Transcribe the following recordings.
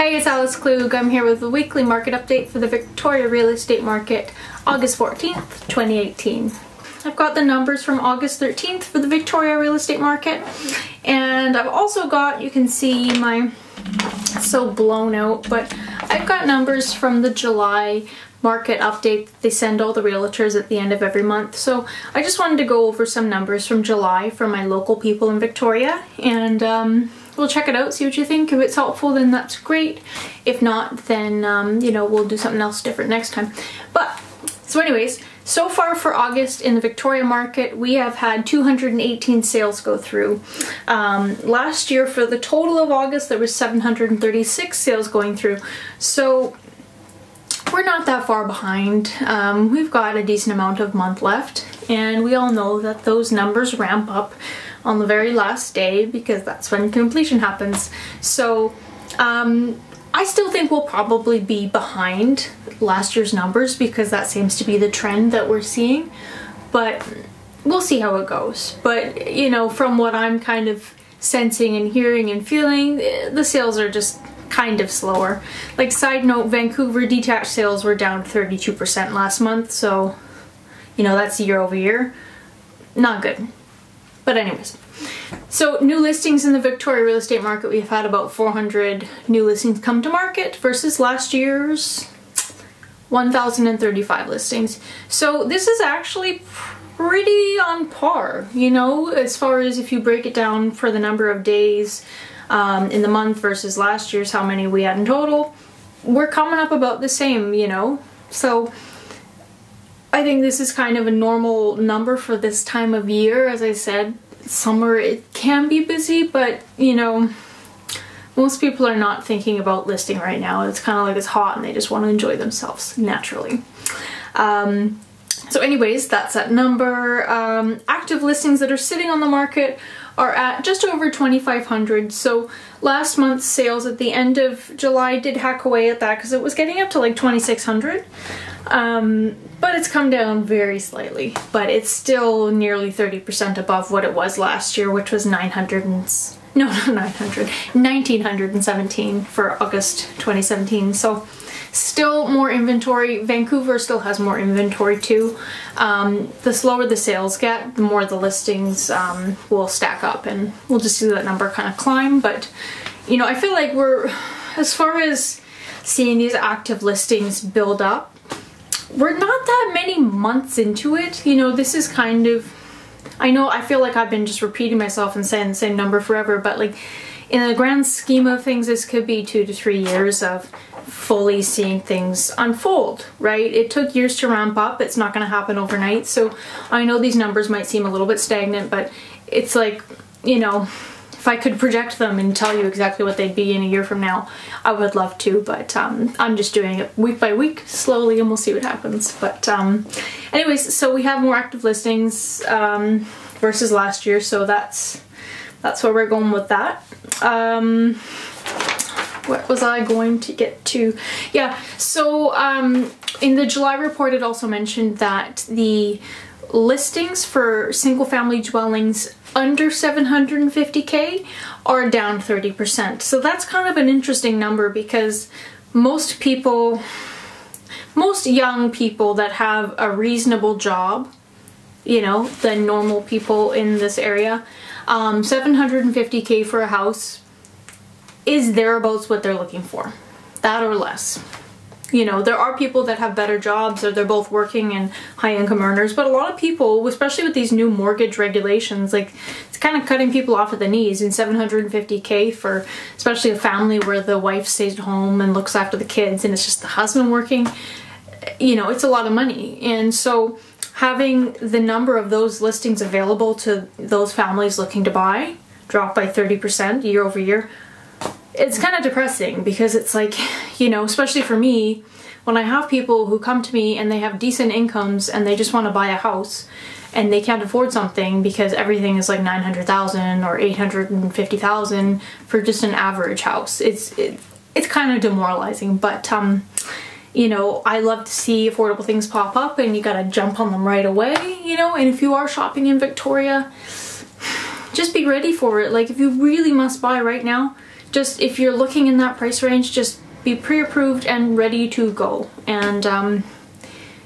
Hey, it's Alice Klug. I'm here with the weekly market update for the Victoria real estate market, August 14th, 2018. I've got the numbers from August 13th for the Victoria real estate market, and I've also got, you can see my, it's so blown out, but I've got numbers from the July market update that they send all the realtors at the end of every month. So I just wanted to go over some numbers from July for my local people in Victoria, and we'll check it out, see what you think. If it's helpful, then that's great. If not, then, you know, we'll do something else different next time. But, so anyways, so far for August in the Victoria market, we have had 218 sales go through. Last year, for the total of August, there was 736 sales going through. So we're not that far behind. We've got a decent amount of month left, and we all know that those numbers ramp up on the very last day because that's when completion happens. So I still think we'll probably be behind last year's numbers because that seems to be the trend that we're seeing, but we'll see how it goes. But you know, from what I'm kind of sensing and hearing and feeling, the sales are just kind of slower. Like, side note, Vancouver detached sales were down 32% last month, so you know, that's year over year. Not good. But anyways, so new listings in the Victoria real estate market, we've had about 400 new listings come to market versus last year's 1,035 listings. So this is actually pretty on par, you know, as far as if you break it down for the number of days in the month versus last year's, how many we had in total. We're coming up about the same, you know, so I think this is kind of a normal number for this time of year. As I said, summer, it can be busy, but you know, most people are not thinking about listing right now. It's kind of like it's hot and they just want to enjoy themselves naturally. So anyways, that's that number. Active listings that are sitting on the market are at just over 2,500. So last month's sales at the end of July did hack away at that because it was getting up to like 2,600. But it's come down very slightly, but it's still nearly 30% above what it was last year, which was 1,917 for August 2017. So still more inventory. Vancouver still has more inventory too. The slower the sales get, the more the listings will stack up, and we'll just see that number kind of climb. But you know, I feel like we're, as far as seeing these active listings build up, we're not that many months into it. You know, this is kind of, I know I feel like I've been just repeating myself and saying the same number forever, but like in the grand scheme of things, this could be 2 to 3 years of fully seeing things unfold, right? It took years to ramp up. It's not going to happen overnight. So I know these numbers might seem a little bit stagnant, but it's like, you know, if I could project them and tell you exactly what they'd be in a year from now, I would love to, but I'm just doing it week by week, slowly, and we'll see what happens. But anyways, so we have more active listings versus last year, so that's where we're going with that. What was I going to get to? Yeah, so in the July report, it also mentioned that the listings for single-family dwellings under 750K are down 30%. So that's kind of an interesting number because most people, most young people that have a reasonable job, you know, the normal people in this area, 750K for a house is thereabouts what they're looking for, that or less. You know, there are people that have better jobs or they're both working and high income earners, but a lot of people, especially with these new mortgage regulations, like it's kind of cutting people off at the knees. And 750K for especially a family where the wife stays at home and looks after the kids and it's just the husband working, you know, it's a lot of money. And so having the number of those listings available to those families looking to buy drop by 30% year over year, it's kind of depressing because it's like, you know, especially for me, when I have people who come to me and they have decent incomes and they just want to buy a house and they can't afford something because everything is like 900,000 or 850,000 for just an average house. It's kind of demoralizing, but you know, I love to see affordable things pop up and you gotta jump on them right away, you know. And if you are shopping in Victoria, just be ready for it. Like, if you really must buy right now, just if you're looking in that price range, just be pre-approved and ready to go. And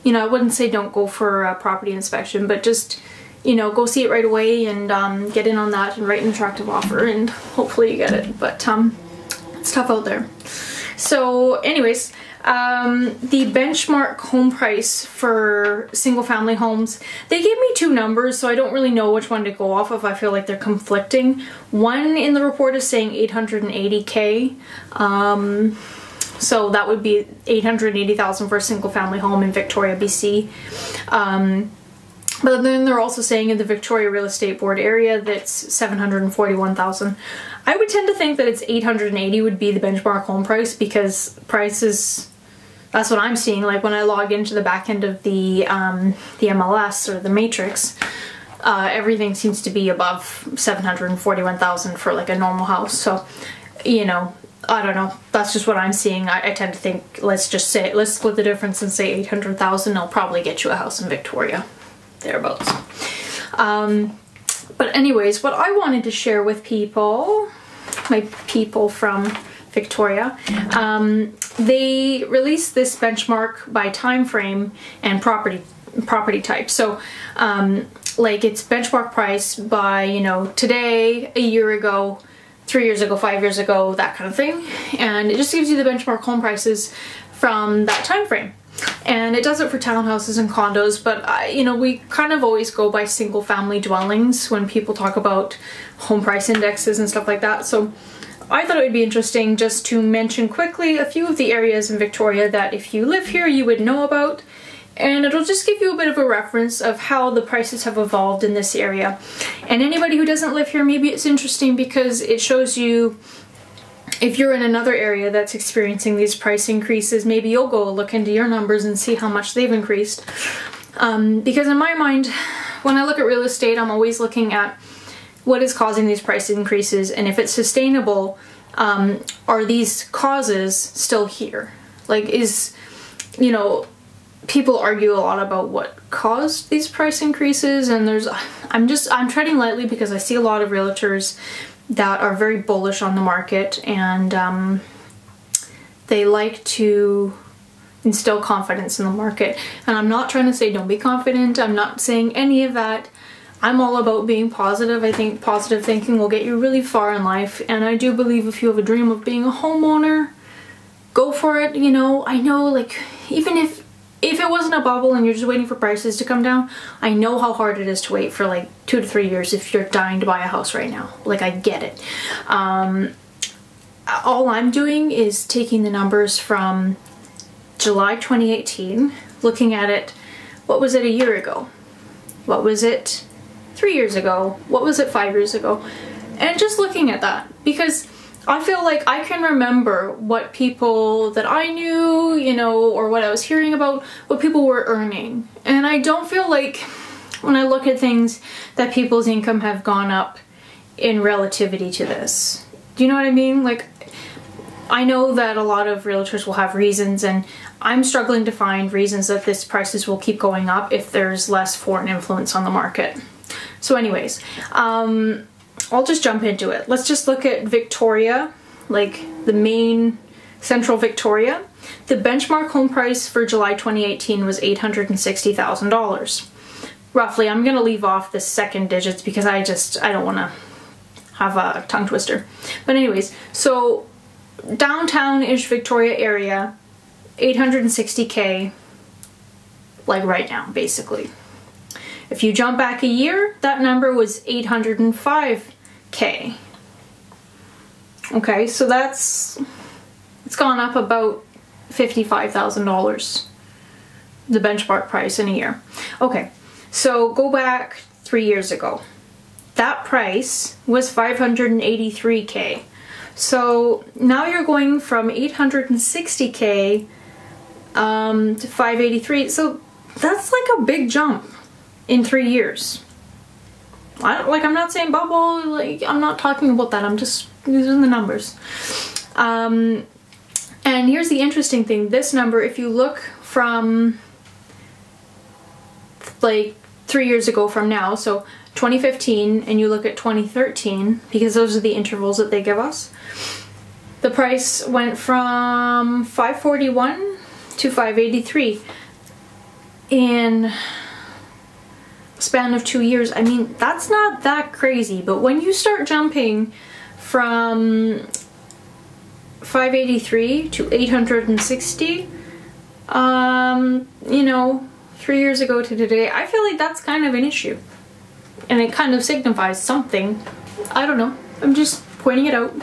you know, I wouldn't say don't go for a property inspection, but just, you know, go see it right away and get in on that and write an attractive offer, and hopefully you get it. But it's tough out there. So anyways, the benchmark home price for single family homes, they gave me two numbers, so I don't really know which one to go off of. I feel like they're conflicting. One in the report is saying 880K. So that would be 880,000 for a single family home in Victoria, BC. But then they're also saying in the Victoria Real Estate Board area that's 741,000. I would tend to think that it's 880 would be the benchmark home price, because prices, that's what I'm seeing. Like when I log into the back end of the MLS or the matrix, everything seems to be above 741,000 for like a normal house. So, you know, I don't know. That's just what I'm seeing. I tend to think, let's split the difference and say 800,000. I'll probably get you a house in Victoria, thereabouts. But anyways, what I wanted to share with people, my people from Victoria, they released this benchmark by time frame and property type. So like it's benchmark price by, you know, today, a year ago, 3 years ago, 5 years ago, that kind of thing. And it just gives you the benchmark home prices from that time frame. And it does it for townhouses and condos, but you know, we kind of always go by single family dwellings when people talk about home price indexes and stuff like that. So I thought it would be interesting just to mention quickly a few of the areas in Victoria that if you live here you would know about, and it'll just give you a bit of a reference of how the prices have evolved in this area. And anybody who doesn't live here, maybe it's interesting because it shows you if you're in another area that's experiencing these price increases, maybe you'll go look into your numbers and see how much they've increased. Because in my mind, when I look at real estate, I'm always looking at what is causing these price increases, and if it's sustainable, are these causes still here? Like, you know, people argue a lot about what caused these price increases, and I'm treading lightly because I see a lot of realtors that are very bullish on the market, and they like to instill confidence in the market. And I'm not trying to say don't be confident, I'm not saying any of that. I'm all about being positive. I think positive thinking will get you really far in life, and I do believe if you have a dream of being a homeowner, go for it. You know, I know, like, even if it wasn't a bubble and you're just waiting for prices to come down, I know how hard it is to wait for like 2 to 3 years if you're dying to buy a house right now. Like, I get it. All I'm doing is taking the numbers from July 2018, looking at it, what was it a year ago? What was it 3 years ago? What was it 5 years ago? And just looking at that, because I feel like I can remember what people that I knew, you know, or what I was hearing about, what people were earning. And I don't feel like, when I look at things, that people's income have gone up in relativity to this. Do you know what I mean? Like, I know that a lot of realtors will have reasons, and I'm struggling to find reasons that this prices will keep going up if there's less foreign influence on the market. So anyways, I'll just jump into it. Let's just look at Victoria, like the main central Victoria. The benchmark home price for July 2018 was $860,000. Roughly. I'm going to leave off the second digits because I don't want to have a tongue twister. But anyways, so downtown-ish Victoria area, 860K, like right now, basically. If you jump back a year, that number was 805K. Okay, so it's gone up about $55,000, the benchmark price in a year. Okay, so go back 3 years ago. That price was 583K. So now you're going from 860K to 583. So that's like a big jump in 3 years. I'm not saying bubble, like, I'm not talking about that, I'm just using the numbers. And here's the interesting thing, this number, if you look from like 3 years ago from now, so 2015, and you look at 2013, because those are the intervals that they give us, The price went from $541 to $583 in a span of 2 years. I mean, that's not that crazy, but when you start jumping from $583 to $860, you know, 3 years ago to today, I feel like that's kind of an issue. And it kind of signifies something. I don't know. I'm just pointing it out.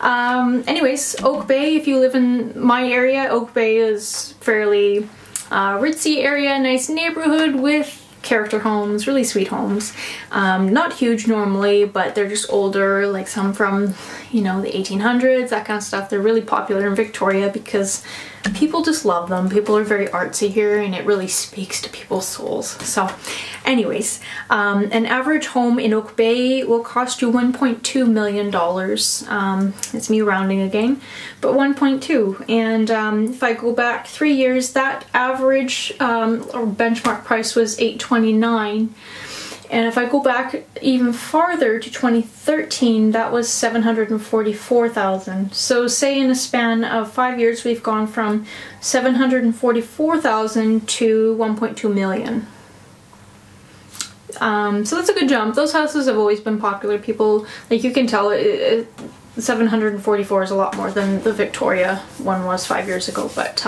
Anyways, Oak Bay, if you live in my area, Oak Bay is fairly ritzy area, nice neighborhood with character homes, really sweet homes. Not huge normally, but they're just older, like some from, you know, the 1800s, that kind of stuff. They're really popular in Victoria because people just love them. People are very artsy here and it really speaks to people's souls. So anyways, an average home in Oak Bay will cost you $1.2 million. It's me rounding again, but 1.2. And if I go back 3 years, that average or benchmark price was $829. And if I go back even farther to 2013, that was $744,000. So say in a span of 5 years, we've gone from $744,000 to $1.2 million. So that's a good jump. Those houses have always been popular. People, like, you can tell, 744 is a lot more than the Victoria one was 5 years ago, but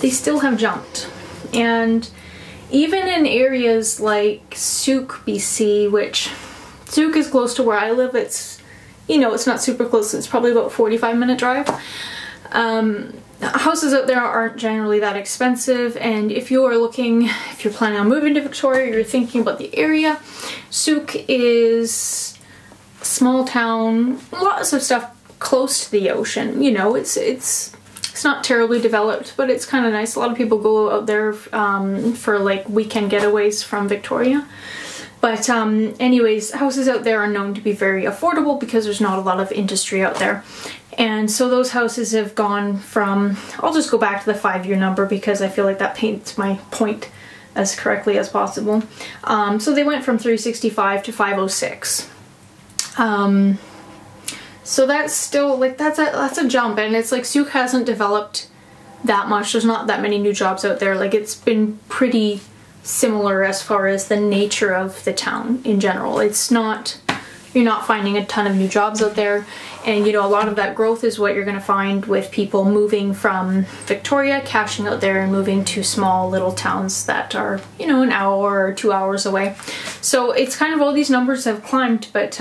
they still have jumped. And even in areas like Souk, BC, which Souk is close to where I live, it's, you know, it's not super close, it's probably about a 45-minute drive. Houses out there aren't generally that expensive, and if you're planning on moving to Victoria, you're thinking about the area, Souk is a small town, lots of stuff close to the ocean, you know, it's not terribly developed, but it's kind of nice. A lot of people go out there for like weekend getaways from Victoria. But anyways, houses out there are known to be very affordable because there's not a lot of industry out there. And so those houses have gone from, I'll just go back to the 5-year number because I feel like that paints my point as correctly as possible. So they went from 365 to 506. So that's still, like, that's a jump, and it's like Souk hasn't developed that much. There's not that many new jobs out there. Like, it's been pretty similar as far as the nature of the town in general. It's not, you're not finding a ton of new jobs out there, and, you know, a lot of that growth is what you're going to find with people moving from Victoria, cashing out there and moving to small little towns that are, you know, an hour or 2 hours away. So it's kind of, all these numbers have climbed, but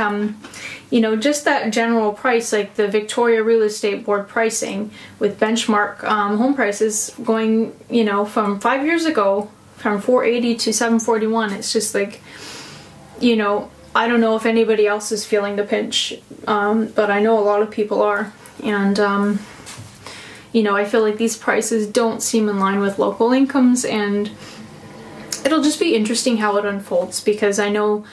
you know, just that general price, like the Victoria Real Estate Board pricing with benchmark home prices going, you know, from 5 years ago, from $480 to $741, it's just like, you know, I don't know if anybody else is feeling the pinch, but I know a lot of people are. And, you know, I feel like these prices don't seem in line with local incomes, and it'll just be interesting how it unfolds, because I know,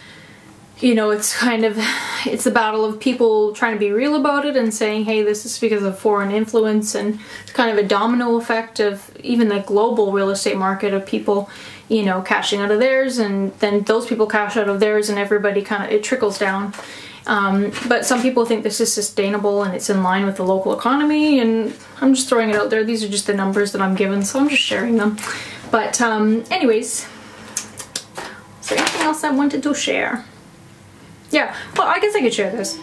you know, it's kind of, it's a battle of people trying to be real about it and saying, hey, this is because of foreign influence, and it's kind of a domino effect of even the global real estate market of people, you know, cashing out of theirs, and then those people cash out of theirs, and everybody kind of, it trickles down. But some people think this is sustainable and it's in line with the local economy, and I'm just throwing it out there. These are just the numbers that I'm given, so I'm just sharing them. But anyways, is there anything else I wanted to share? Yeah, well, I guess I could share this.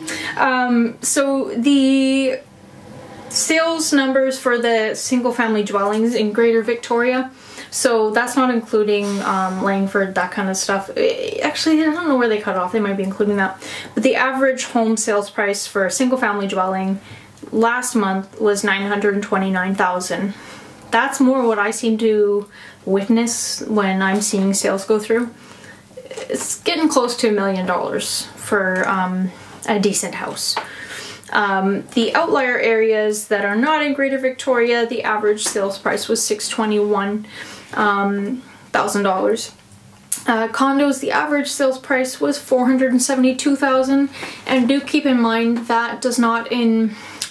So the sales numbers for the single family dwellings in Greater Victoria, so that's not including Langford, that kind of stuff. Actually, I don't know where they cut off. They might be including that. But the average home sales price for a single family dwelling last month was $929,000. That's more what I seem to witness when I'm seeing sales go through. It's getting close to $1 million for a decent house. The outlier areas that are not in Greater Victoria, the average sales price was $621,000. Condos, the average sales price was $472,000, and do keep in mind that does not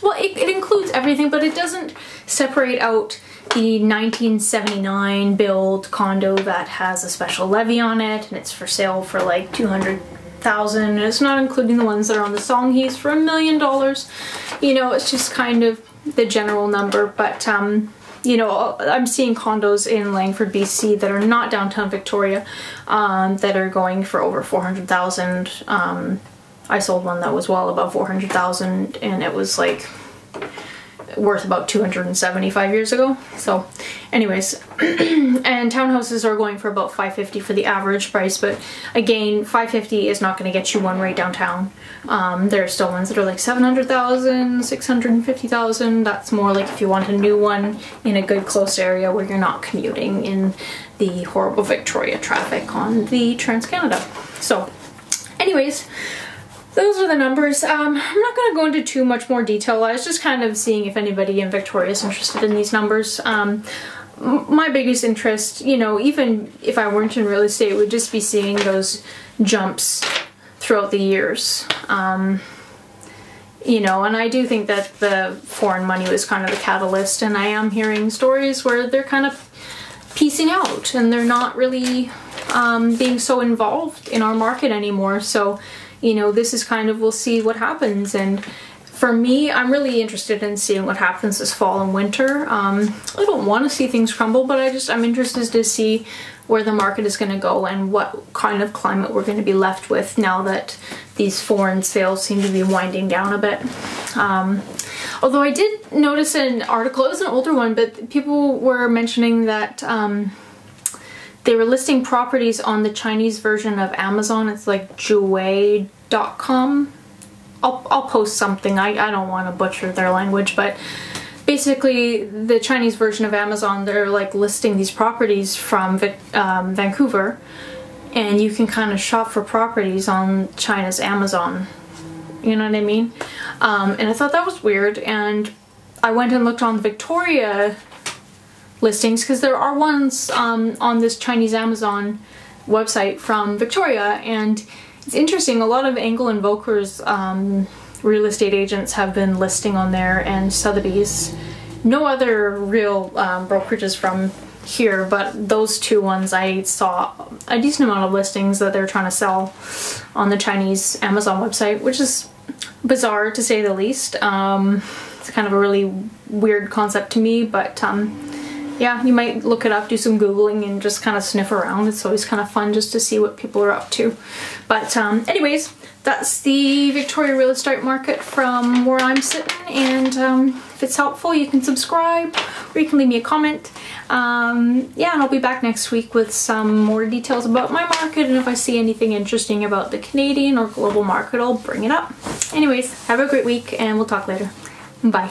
well, it includes everything, but it doesn't separate out the 1979 build condo that has a special levy on it, and it's for sale for like $200,000 $800,000. It's not including the ones that are on the Songhees for $1 million. You know, it's just kind of the general number, but you know, I'm seeing condos in Langford, BC that are not downtown Victoria that are going for over $400,000. I sold one that was well above $400,000, and it was like worth about 275 years ago. So anyways, and townhouses are going for about $550 for the average price, but again, $550 is not going to get you one right downtown. There are still ones that are like $700,000, $650,000. That's more like if you want a new one in a good close area where you're not commuting in the horrible Victoria traffic on the Trans-Canada. So anyways, those are the numbers. I'm not going to go into too much more detail. I was just kind of seeing if anybody in Victoria is interested in these numbers. My biggest interest, you know, even if I weren't in real estate, would just be seeing those jumps throughout the years. You know, and I do think that the foreign money was kind of the catalyst, and I am hearing stories where they're kind of piecing out and they're not really being so involved in our market anymore. So, you know, this is kind of, we'll see what happens. And for me, I'm really interested in seeing what happens this fall and winter. I don't want to see things crumble, but I'm interested to see where the market is going to go and what kind of climate we're going to be left with now that these foreign sales seem to be winding down a bit. Although I did notice an article, it was an older one, but people were mentioning that they were listing properties on the Chinese version of Amazon. It's like Juway.com. I'll post something. I don't want to butcher their language, but basically the Chinese version of Amazon, they're like listing these properties from Vancouver, and you can kind of shop for properties on China's Amazon. You know what I mean? And I thought that was weird, and I went and looked on Victoria listings, because there are ones on this Chinese Amazon website from Victoria, and it's interesting, a lot of Angle and Volker's real estate agents have been listing on there, and Sotheby's. No other real brokerages from here, but those two ones I saw a decent amount of listings that they're trying to sell on the Chinese Amazon website, which is bizarre to say the least. It's kind of a really weird concept to me, but yeah, you might look it up, do some Googling, and just kind of sniff around. It's always kind of fun just to see what people are up to. But anyways, that's the Victoria real estate market from where I'm sitting, and if it's helpful, you can subscribe, or you can leave me a comment. Yeah, and I'll be back next week with some more details about my market, and if I see anything interesting about the Canadian or global market, I'll bring it up. Anyways, have a great week, and we'll talk later. Bye.